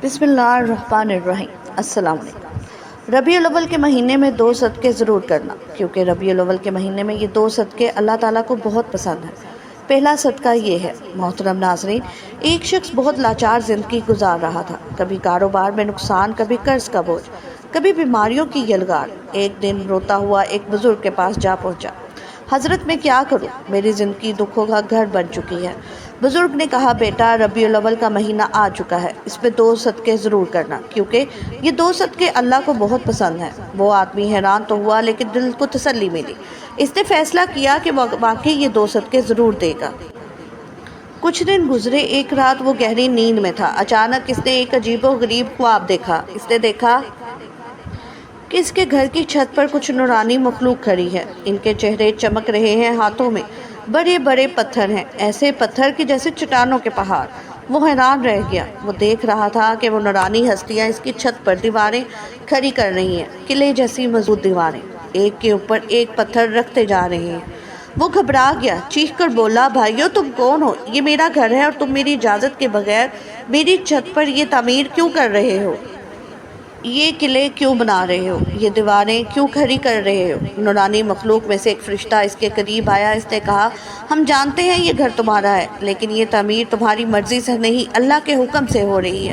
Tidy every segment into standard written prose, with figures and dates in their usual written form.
بسم اللہ الرحمن الرحیم۔ السلام علیکم۔ ربیع الاول کے مہینے میں 2 صدقے ضرور کرنا، کیونکہ ربیع الاول کے مہینے میں یہ 2 صدقے اللہ تعالیٰ کو بہت پسند ہیں۔ پہلا صدقہ یہ ہے۔ محترم ناظرین، ایک شخص بہت لاچار زندگی گزار رہا تھا، کبھی کاروبار میں نقصان، کبھی قرض کا بوجھ، کبھی بیماریوں کی یلغار۔ ایک دن روتا ہوا ایک بزرگ کے پاس جا پہنچا۔ حضرت، میں کیا کروں؟ میری زندگی دکھوں کا گھر بن چکی ہے۔ بزرگ نے کہا، بیٹا، ربیع الاول کا مہینہ آ چکا ہے، اس میں 2 صدقے ضرور کرنا، کیونکہ یہ 2 صدقے اللہ کو بہت پسند ہیں۔ وہ آدمی حیران تو ہوا، لیکن دل کو تسلی ملی۔ اس نے فیصلہ کیا کہ واقعی یہ 2 صدقے ضرور دے گا۔ کچھ دن گزرے، ایک رات وہ گہری نیند میں تھا۔ اچانک اس نے ایک عجیب و غریب خواب دیکھا۔ اس نے دیکھا کہ اس کے گھر کی چھت پر کچھ نورانی مخلوق کھڑی ہے۔ ان کے چہرے چمک رہے ہیں، ہاتھوں میں بڑے بڑے پتھر ہیں، ایسے پتھر کہ جیسے چٹانوں کے پہاڑ۔ وہ حیران رہ گیا۔ وہ دیکھ رہا تھا کہ وہ نورانی ہستیاں اس کی چھت پر دیواریں کھڑی کر رہی ہیں، قلعے جیسی مضبوط دیواریں، ایک کے اوپر ایک پتھر رکھتے جا رہے ہیں۔ وہ گھبرا گیا، چیخ کر بولا، بھائیو، تم کون ہو؟ یہ میرا گھر ہے اور تم میری اجازت کے بغیر میری چھت پر یہ تعمیر کیوں کر رہے ہو؟ یہ قلعے کیوں بنا رہے ہو؟ یہ دیواریں کیوں کھڑی کر رہے ہو؟ نورانی مخلوق میں سے ایک فرشتہ اس کے قریب آیا۔ اس نے کہا، ہم جانتے ہیں یہ گھر تمہارا ہے، لیکن یہ تعمیر تمہاری مرضی سے نہیں، اللہ کے حکم سے ہو رہی ہے۔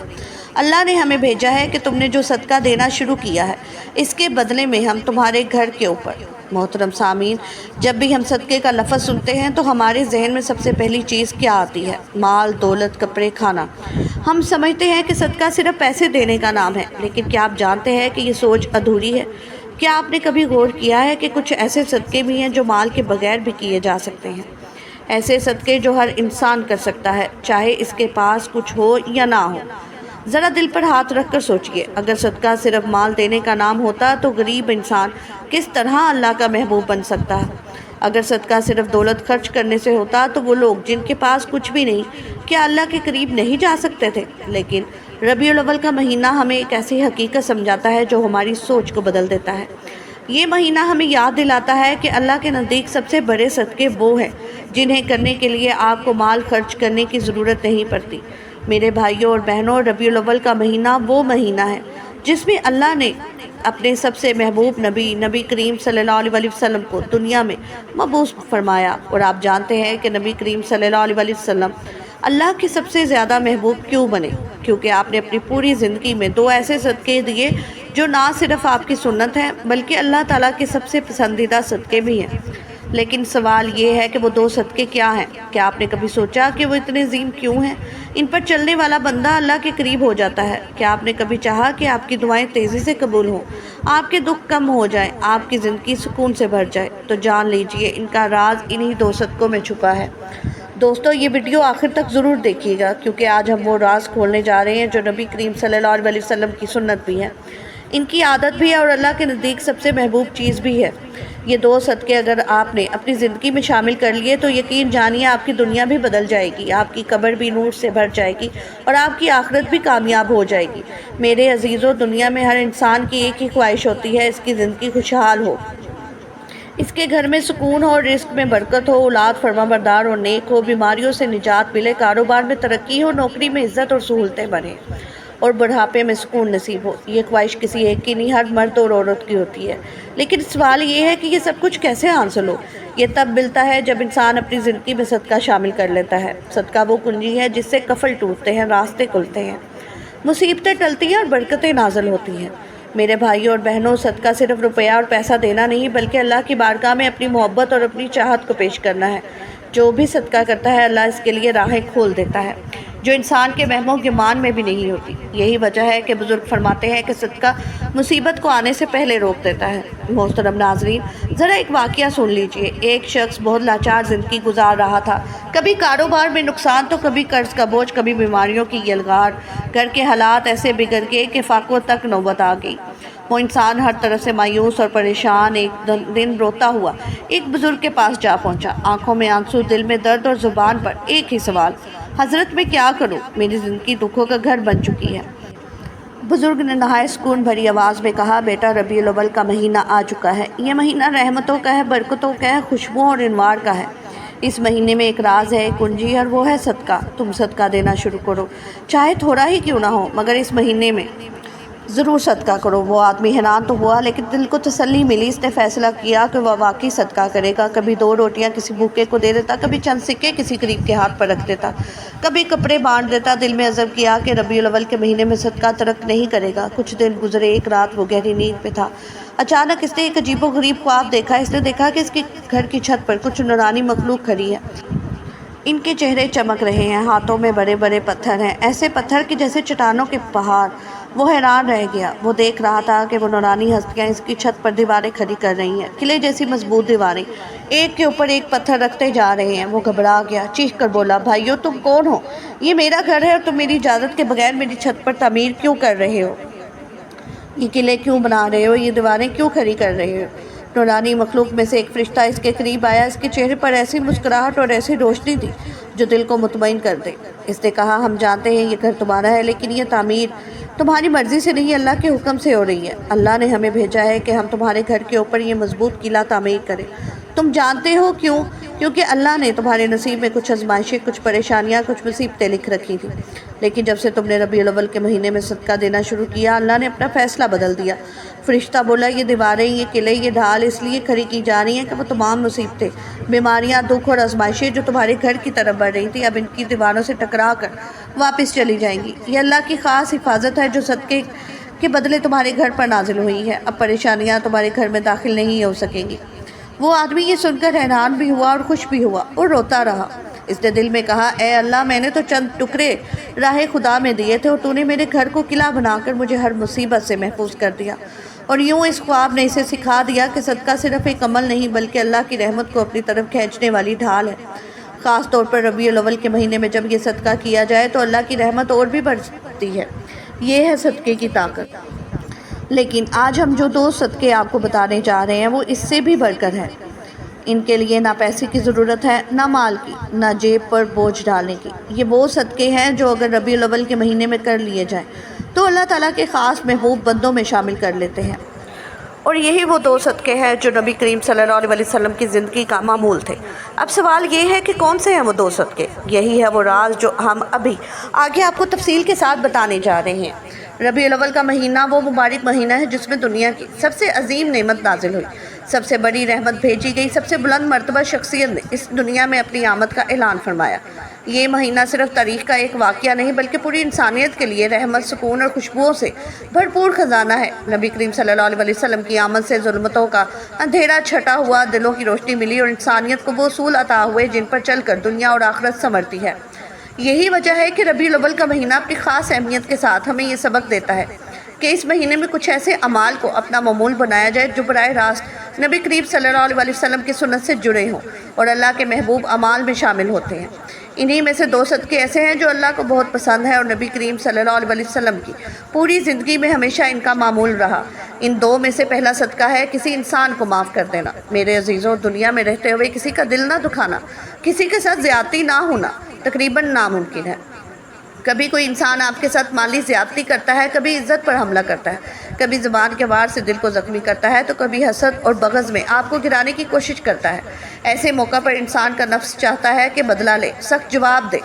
اللہ نے ہمیں بھیجا ہے کہ تم نے جو صدقہ دینا شروع کیا ہے، اس کے بدلے میں ہم تمہارے گھر کے اوپر۔ محترم سامعین، جب بھی ہم صدقے کا لفظ سنتے ہیں تو ہمارے ذہن میں سب سے پہلی چیز کیا آتی ہے؟ مال، دولت، کپڑے، کھانا۔ ہم سمجھتے ہیں کہ صدقہ صرف پیسے دینے کا نام ہے، لیکن کیا آپ جانتے ہیں کہ یہ سوچ ادھوری ہے؟ کیا آپ نے کبھی غور کیا ہے کہ کچھ ایسے صدقے بھی ہیں جو مال کے بغیر بھی کیے جا سکتے ہیں؟ ایسے صدقے جو ہر انسان کر سکتا ہے، چاہے اس کے پاس کچھ ہو یا نہ ہو۔ ذرا دل پر ہاتھ رکھ کر سوچئے، اگر صدقہ صرف مال دینے کا نام ہوتا تو غریب انسان کس طرح اللہ کا محبوب بن سکتا ہے؟ اگر صدقہ صرف دولت خرچ کرنے سے ہوتا تو وہ لوگ جن کے پاس کچھ بھی نہیں، کیا اللہ کے قریب نہیں جا سکتے تھے؟ لیکن ربیع الاول کا مہینہ ہمیں ایک ایسی حقیقت سمجھاتا ہے جو ہماری سوچ کو بدل دیتا ہے۔ یہ مہینہ ہمیں یاد دلاتا ہے کہ اللہ کے نزدیک سب سے بڑے صدقے وہ ہیں جنہیں کرنے کے لیے آپ کو مال خرچ کرنے کی ضرورت نہیں پڑتی۔ میرے بھائیوں اور بہنوں، ربیع الاول کا مہینہ وہ مہینہ ہے جس میں اللہ نے اپنے سب سے محبوب نبی کریم صلی اللہ علیہ وسلم کو دنیا میں مبعوث فرمایا۔ اور آپ جانتے ہیں کہ نبی کریم صلی اللہ علیہ وسلم اللہ کے سب سے زیادہ محبوب کیوں بنے؟ کیونکہ آپ نے اپنی پوری زندگی میں 2 ایسے صدقے دیے جو نہ صرف آپ کی سنت ہیں بلکہ اللہ تعالیٰ کے سب سے پسندیدہ صدقے بھی ہیں۔ لیکن سوال یہ ہے کہ وہ 2 صدقے کیا ہیں؟ کیا آپ نے کبھی سوچا کہ وہ اتنے عظیم کیوں ہیں؟ ان پر چلنے والا بندہ اللہ کے قریب ہو جاتا ہے۔ کیا آپ نے کبھی چاہا کہ آپ کی دعائیں تیزی سے قبول ہوں، آپ کے دکھ کم ہو جائیں، آپ کی زندگی سکون سے بھر جائے؟ تو جان لیجئے، ان کا راز انہی 2 صدقوں میں چھپا ہے۔ دوستو، یہ ویڈیو آخر تک ضرور دیکھیے گا، کیونکہ آج ہم وہ راز کھولنے جا رہے ہیں جو نبی کریم صلی اللہ علیہ وسلم کی سنت بھی ہے، ان کی عادت بھی ہے اور اللہ کے نزدیک سب سے محبوب چیز بھی ہے۔ یہ 2 صدقے اگر آپ نے اپنی زندگی میں شامل کر لیے تو یقین جانیے آپ کی دنیا بھی بدل جائے گی، آپ کی قبر بھی نور سے بھر جائے گی اور آپ کی آخرت بھی کامیاب ہو جائے گی۔ میرے عزیزوں، دنیا میں ہر انسان کی ایک ہی خواہش ہوتی ہے، اس کی زندگی خوشحال ہو، اس کے گھر میں سکون ہو، رزق میں برکت ہو، اولاد فرمانبردار اور نیک ہو، بیماریوں سے نجات ملے، کاروبار میں ترقی ہو، نوکری میں عزت اور سہولتیں بڑھیں اور بڑھاپے میں سکون نصیب ہو۔ یہ خواہش کسی ایک کی نہیں، ہر مرد اور عورت کی ہوتی ہے۔ لیکن سوال یہ ہے کہ یہ سب کچھ کیسے حاصل ہو؟ یہ تب ملتا ہے جب انسان اپنی زندگی میں صدقہ شامل کر لیتا ہے۔ صدقہ وہ کنجی ہے جس سے قفل ٹوٹتے ہیں، راستے کھلتے ہیں، مصیبتیں ٹلتی ہیں اور برکتیں نازل ہوتی ہیں۔ میرے بھائیوں اور بہنوں، صدقہ صرف روپیہ اور پیسہ دینا نہیں بلکہ اللہ کی بارگاہ میں اپنی محبت اور اپنی چاہت کو پیش کرنا ہے۔ جو بھی صدقہ کرتا ہے اللہ اس کے لیے راہیں کھول دیتا ہے جو انسان کے وہم و گمان میں بھی نہیں ہوتی۔ یہی وجہ ہے کہ بزرگ فرماتے ہیں کہ صدقہ مصیبت کو آنے سے پہلے روک دیتا ہے۔ محترم ناظرین، ذرا ایک واقعہ سن لیجئے۔ ایک شخص بہت لاچار زندگی گزار رہا تھا، کبھی کاروبار میں نقصان تو کبھی قرض کا بوجھ، کبھی بیماریوں کی یلغار۔ گھر کے حالات ایسے بگڑ گئے کہ فاقوں تک نوبت آ گئی۔ وہ انسان ہر طرح سے مایوس اور پریشان ایک دن روتا ہوا ایک بزرگ کے پاس جا پہنچا۔ آنکھوں میں آنسو، دل میں درد اور زبان پر ایک ہی سوال، حضرت، میں کیا کروں؟ میری زندگی دکھوں کا گھر بن چکی ہے۔ بزرگ نے نہایت سکون بھری آواز میں کہا، بیٹا، ربیع الاول کا مہینہ آ چکا ہے۔ یہ مہینہ رحمتوں کا ہے، برکتوں کا ہے، خوشبوؤں اور انوار کا ہے۔ اس مہینے میں ایک راز ہے، ایک کنجی، اور وہ ہے صدقہ۔ تم صدقہ دینا شروع کرو، چاہے تھوڑا ہی کیوں نہ ہو، مگر اس مہینے میں ضرور صدقہ کرو۔ وہ آدمی حیران تو ہوا، لیکن دل کو تسلی ملی۔ اس نے فیصلہ کیا کہ وہ واقعی صدقہ کرے گا۔ کبھی 2 روٹیاں کسی بھوکے کو دے دیتا، کبھی چند سکے کسی غریب کے ہاتھ پر رکھ دیتا، کبھی کپڑے بانٹ دیتا۔ دل میں عزم کیا کہ ربیع الاول کے مہینے میں صدقہ ترک نہیں کرے گا۔ کچھ دن گزرے، ایک رات وہ گہری نیند میں تھا۔ اچانک اس نے ایک عجیب و غریب خواب دیکھا۔ اس نے دیکھا کہ اس کے گھر کی چھت پر کچھ نورانی مخلوق کھڑی ہے۔ ان کے چہرے چمک رہے ہیں، ہاتھوں میں بڑے بڑے پتھر ہیں، ایسے پتھر کہ جیسے چٹانوں کے پہاڑ۔ وہ حیران رہ گیا۔ وہ دیکھ رہا تھا کہ وہ نورانی ہستیاں اس کی چھت پر دیواریں کھڑی کر رہی ہیں، قلعے جیسی مضبوط دیواریں، ایک کے اوپر ایک پتھر رکھتے جا رہے ہیں۔ وہ گھبرا گیا، چیخ کر بولا، بھائیو تم کون ہو؟ یہ میرا گھر ہے اور تم میری اجازت کے بغیر میری چھت پر تعمیر کیوں کر رہے ہو؟ یہ قلعے کیوں بنا رہے ہو؟ یہ دیواریں کیوں کھڑی کر رہے ہو؟ نورانی مخلوق میں سے ایک فرشتہ اس کے قریب آیا۔ اس کے چہرے پر ایسی مسکراہٹ اور ایسی روشنی تھی جو دل کو مطمئن کر دے۔ اس نے کہا، ہم جانتے ہیں یہ گھر تمہارا ہے، لیکن یہ تعمیر تمہاری مرضی سے نہیں، اللہ کے حکم سے ہو رہی ہے۔ اللہ نے ہمیں بھیجا ہے کہ ہم تمہارے گھر کے اوپر یہ مضبوط قلعہ تعمیر کریں۔ تم جانتے ہو کیوں؟ کیونکہ اللہ نے تمہارے نصیب میں کچھ آزمائشیں، کچھ پریشانیاں، کچھ مصیبتیں لکھ رکھی تھیں، لیکن جب سے تم نے ربیع الاول کے مہینے میں صدقہ دینا شروع کیا، اللہ نے اپنا فیصلہ بدل دیا۔ فرشتہ بولا، یہ دیواریں، یہ قلعے، یہ ڈھال اس لیے کھڑی کی جا رہی ہیں کہ وہ تمام مصیبتیں، بیماریاں، دکھ اور آزمائشیں جو تمہارے گھر کی طرف بڑھ رہی تھیں، اب ان کی دیواروں سے ٹکرا کر واپس چلی جائیں گی۔ یہ اللہ کی خاص حفاظت ہے جو صدقے کے بدلے تمہارے گھر پر نازل ہوئی ہے۔ اب پریشانیاں تمہارے گھر میں داخل نہیں ہو سکیں گی۔ وہ آدمی یہ سن کر حیران بھی ہوا اور خوش بھی ہوا اور روتا رہا۔ اس نے دل میں کہا، اے اللہ، میں نے تو چند ٹکڑے راہ خدا میں دیے تھے اور تو نے میرے گھر کو قلعہ بنا کر مجھے ہر مصیبت سے محفوظ کر دیا۔ اور یوں اس خواب نے اسے سکھا دیا کہ صدقہ صرف ایک عمل نہیں بلکہ اللہ کی رحمت کو اپنی طرف کھینچنے والی ڈھال ہے۔ خاص طور پر ربیع الاول کے مہینے میں جب یہ صدقہ کیا جائے تو اللہ کی رحمت اور بھی بڑھتی ہے۔ یہ ہے صدقے کی طاقت۔ لیکن آج ہم جو 2 صدقے آپ کو بتانے جا رہے ہیں وہ اس سے بھی بڑھ کر ہیں۔ ان کے لیے نہ پیسے کی ضرورت ہے، نہ مال کی، نہ جیب پر بوجھ ڈالنے کی۔ یہ وہ صدقے ہیں جو اگر ربیع الاول کے مہینے میں کر لیے جائیں تو اللہ تعالیٰ کے خاص محبوب بندوں میں شامل کر لیتے ہیں۔ اور یہی وہ 2 صدقے ہیں جو نبی کریم صلی اللہ علیہ وسلم کی زندگی کا معمول تھے۔ اب سوال یہ ہے کہ کون سے ہیں وہ 2 صدقے؟ یہی ہے وہ راز جو ہم ابھی آگے آپ کو تفصیل کے ساتھ بتانے جا رہے ہیں۔ ربیع الاول کا مہینہ وہ مبارک مہینہ ہے جس میں دنیا کی سب سے عظیم نعمت نازل ہوئی، سب سے بڑی رحمت بھیجی گئی، سب سے بلند مرتبہ شخصیت نے اس دنیا میں اپنی آمد کا اعلان فرمایا۔ یہ مہینہ صرف تاریخ کا ایک واقعہ نہیں بلکہ پوری انسانیت کے لیے رحمت، سکون اور خوشبوؤں سے بھرپور خزانہ ہے۔ نبی کریم صلی اللہ علیہ وسلم کی آمد سے ظلمتوں کا اندھیرا چھٹا ہوا، دلوں کی روشنی ملی اور انسانیت کو وہ اصول عطا ہوئے جن پر چل کر دنیا اور آخرت سنورتی ہے۔ یہی وجہ ہے کہ ربیع الاول کا مہینہ اپنی خاص اہمیت کے ساتھ ہمیں یہ سبق دیتا ہے کہ اس مہینے میں کچھ ایسے اعمال کو اپنا معمول بنایا جائے جو براہ راست نبی کریم صلی اللہ علیہ وسلم کی سنت سے جڑے ہوں اور اللہ کے محبوب اعمال میں شامل ہوتے ہیں۔ انہی میں سے 2 صدقے ایسے ہیں جو اللہ کو بہت پسند ہے اور نبی کریم صلی اللہ علیہ وسلم کی پوری زندگی میں ہمیشہ ان کا معمول رہا۔ ان 2 میں سے پہلا صدقہ ہے کسی انسان کو معاف کر دینا۔ میرے عزیزوں، دنیا میں رہتے ہوئے کسی کا دل نہ دکھانا، کسی کے ساتھ زیادتی نہ ہونا تقریباً ناممکن ہے۔ کبھی کوئی انسان آپ کے ساتھ مالی زیادتی کرتا ہے، کبھی عزت پر حملہ کرتا ہے، کبھی زبان کے وار سے دل کو زخمی کرتا ہے، تو کبھی حسد اور بغض میں آپ کو گرانے کی کوشش کرتا ہے۔ ایسے موقع پر انسان کا نفس چاہتا ہے کہ بدلہ لے، سخت جواب دے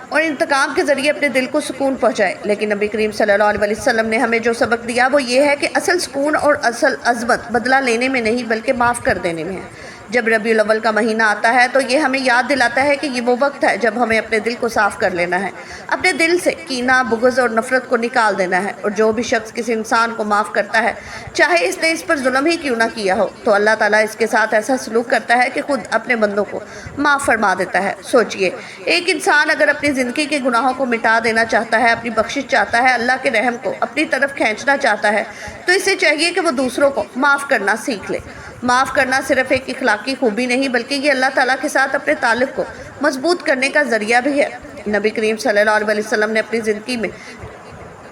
اور انتقام کے ذریعے اپنے دل کو سکون پہنچائے۔ لیکن نبی کریم صلی اللہ علیہ وسلم نے ہمیں جو سبق دیا وہ یہ ہے کہ اصل سکون اور اصل عظمت بدلہ لینے میں نہیں بلکہ معاف کر دینے میں ہے۔ جب ربیع الاول کا مہینہ آتا ہے تو یہ ہمیں یاد دلاتا ہے کہ یہ وہ وقت ہے جب ہمیں اپنے دل کو صاف کر لینا ہے، اپنے دل سے کینہ، بغض اور نفرت کو نکال دینا ہے۔ اور جو بھی شخص کسی انسان کو معاف کرتا ہے، چاہے اس نے اس پر ظلم ہی کیوں نہ کیا ہو، تو اللہ تعالیٰ اس کے ساتھ ایسا سلوک کرتا ہے کہ خود اپنے بندوں کو معاف فرما دیتا ہے۔ سوچئے، ایک انسان اگر اپنی زندگی کے گناہوں کو مٹا دینا چاہتا ہے، اپنی بخشش چاہتا ہے، اللہ کے رحم کو اپنی طرف کھینچنا چاہتا ہے، تو اسے چاہیے کہ وہ دوسروں کو معاف کرنا سیکھ لے۔ معاف کرنا صرف ایک اخلاقی خوبی نہیں بلکہ یہ اللہ تعالیٰ کے ساتھ اپنے تعلق کو مضبوط کرنے کا ذریعہ بھی ہے۔ نبی کریم صلی اللہ علیہ وسلم نے اپنی زندگی میں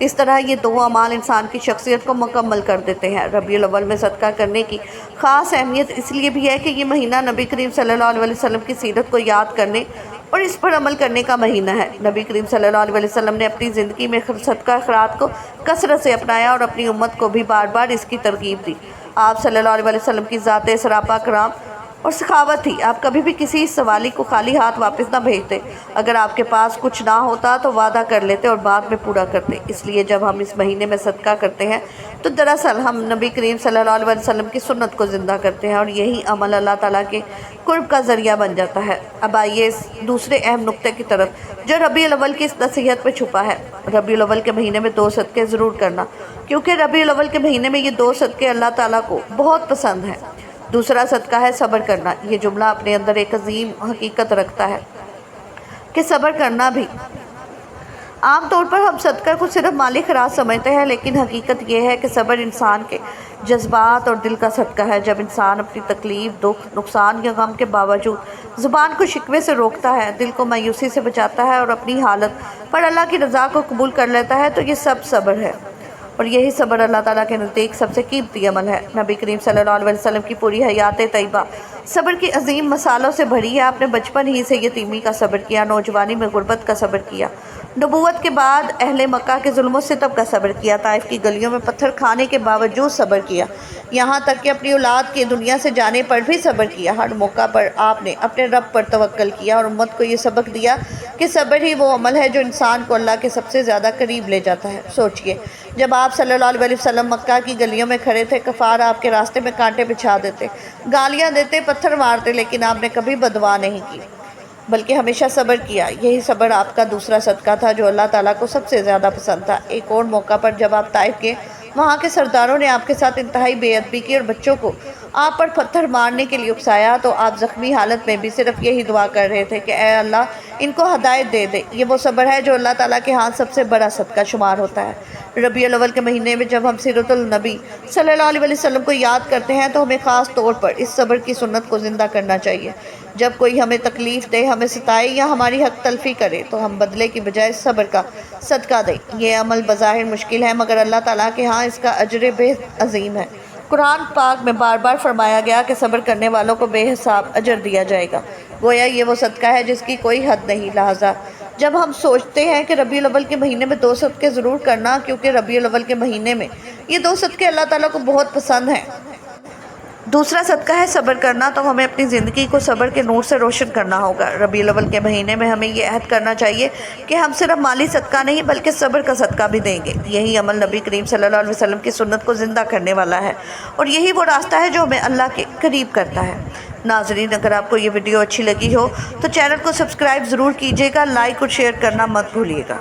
اس طرح یہ دو اعمال انسان کی شخصیت کو مکمل کر دیتے ہیں۔ ربیع الاول میں صدقہ کرنے کی خاص اہمیت اس لیے بھی ہے کہ یہ مہینہ نبی کریم صلی اللہ علیہ وسلم کی سیرت کو یاد کرنے اور اس پر عمل کرنے کا مہینہ ہے۔ نبی کریم صلی اللہ علیہ وسلم نے اپنی زندگی میں صدقہ خیرات کو کثرت سے اپنایا اور اپنی امت کو بھی بار بار اس کی ترغیب دی۔ آپ صلی اللہ علیہ وسلم کی ذات سراپا کرام اور سخاوت تھی۔ آپ کبھی بھی کسی سوالی کو خالی ہاتھ واپس نہ بھیجتے۔ اگر آپ کے پاس کچھ نہ ہوتا تو وعدہ کر لیتے اور بعد میں پورا کرتے۔ اس لیے جب ہم اس مہینے میں صدقہ کرتے ہیں تو دراصل ہم نبی کریم صلی اللہ علیہ وسلم کی سنت کو زندہ کرتے ہیں اور یہی عمل اللہ تعالیٰ کے قرب کا ذریعہ بن جاتا ہے۔ اب آئیے اس دوسرے اہم نقطے کی طرف جو ربیع الاول کی اس نصیحت میں چھپا ہے۔ ربیع الاول کے مہینے میں 2 صدقے ضرور کرنا، کیونکہ ربیع الاول کے مہینے میں یہ 2 صدقے اللہ تعالیٰ کو بہت پسند ہیں۔ دوسرا صدقہ ہے صبر کرنا۔ یہ جملہ اپنے اندر ایک عظیم حقیقت رکھتا ہے کہ صبر کرنا بھی۔ عام طور پر ہم صدقہ کو صرف مالی خراج سمجھتے ہیں، لیکن حقیقت یہ ہے کہ صبر انسان کے جذبات اور دل کا صدقہ ہے۔ جب انسان اپنی تکلیف، دکھ، نقصان یا غم کے باوجود زبان کو شکوے سے روکتا ہے، دل کو مایوسی سے بچاتا ہے اور اپنی حالت پر اللہ کی رضا کو قبول کر لیتا ہے تو یہ سب صبر ہے، اور یہی صبر اللہ تعالیٰ کے نزدیک سب سے قیمتی عمل ہے۔ نبی کریم صلی اللہ علیہ وسلم کی پوری حیات طیبہ صبر کی عظیم مثالوں سے بھری ہے۔ آپ نے بچپن ہی سے یتیمی کا صبر کیا، نوجوانی میں غربت کا صبر کیا، نبوت کے بعد اہل مکہ کے ظلم و ستم کا صبر کیا، طائف کی گلیوں میں پتھر کھانے کے باوجود صبر کیا، یہاں تک کہ اپنی اولاد کے دنیا سے جانے پر بھی صبر کیا۔ ہر موقع پر آپ نے اپنے رب پر توکل کیا اور امت کو یہ سبق دیا کہ صبر ہی وہ عمل ہے جو انسان کو اللہ کے سب سے زیادہ قریب لے جاتا ہے۔ سوچئے، جب آپ صلی اللہ علیہ وسلم مکہ کی گلیوں میں کھڑے تھے، کفار آپ کے راستے میں کانٹے بچھا دیتے، گالیاں دیتے، پتھر مارتے، لیکن آپ نے کبھی بددعا نہیں کی بلکہ ہمیشہ صبر کیا۔ یہی صبر آپ کا دوسرا صدقہ تھا جو اللہ تعالیٰ کو سب سے زیادہ پسند تھا۔ ایک اور موقع پر جب آپ طائف کے وہاں کے سرداروں نے آپ کے ساتھ انتہائی بے ادبی کی اور بچوں کو آپ پر پتھر مارنے کے لیے اکسایا تو آپ زخمی حالت میں بھی صرف یہی دعا کر رہے تھے کہ اے اللہ ان کو ہدایت دے دے۔ یہ وہ صبر ہے جو اللہ تعالیٰ کے ہاں سب سے بڑا صدقہ شمار ہوتا ہے۔ ربیع الاول کے مہینے میں جب ہم سیرت النبی صلی اللہ علیہ وسلم کو یاد کرتے ہیں تو ہمیں خاص طور پر اس صبر کی سنت کو زندہ کرنا چاہیے۔ جب کوئی ہمیں تکلیف دے، ہمیں ستائے یا ہماری حق تلفی کرے تو ہم بدلے کی بجائے صبر کا صدقہ دیں۔ یہ عمل بظاہر مشکل ہے مگر اللہ تعالیٰ کے ہاں اس کا اجر بے عظیم ہے۔ قرآن پاک میں بار بار فرمایا گیا کہ صبر کرنے والوں کو بے حساب اجر دیا جائے گا، گویا یہ وہ صدقہ ہے جس کی کوئی حد نہیں۔ لہٰذا جب ہم سوچتے ہیں کہ ربیع الاول کے مہینے میں 2 صدقے ضرور کرنا، کیونکہ ربیع الاول کے مہینے میں یہ 2 صدقے اللہ تعالیٰ کو بہت پسند ہیں۔ دوسرا صدقہ ہے صبر کرنا، تو ہمیں اپنی زندگی کو صبر کے نور سے روشن کرنا ہوگا۔ ربیع الاول کے مہینے میں ہمیں یہ عہد کرنا چاہیے کہ ہم صرف مالی صدقہ نہیں بلکہ صبر کا صدقہ بھی دیں گے۔ یہی عمل نبی کریم صلی اللہ علیہ وسلم کی سنت کو زندہ کرنے والا ہے اور یہی وہ راستہ ہے جو ہمیں اللہ کے قریب کرتا ہے۔ ناظرین، اگر آپ کو یہ ویڈیو اچھی لگی ہو تو چینل کو سبسکرائب ضرور کیجیے گا، لائک اور شیئر کرنا مت بھولیے گا۔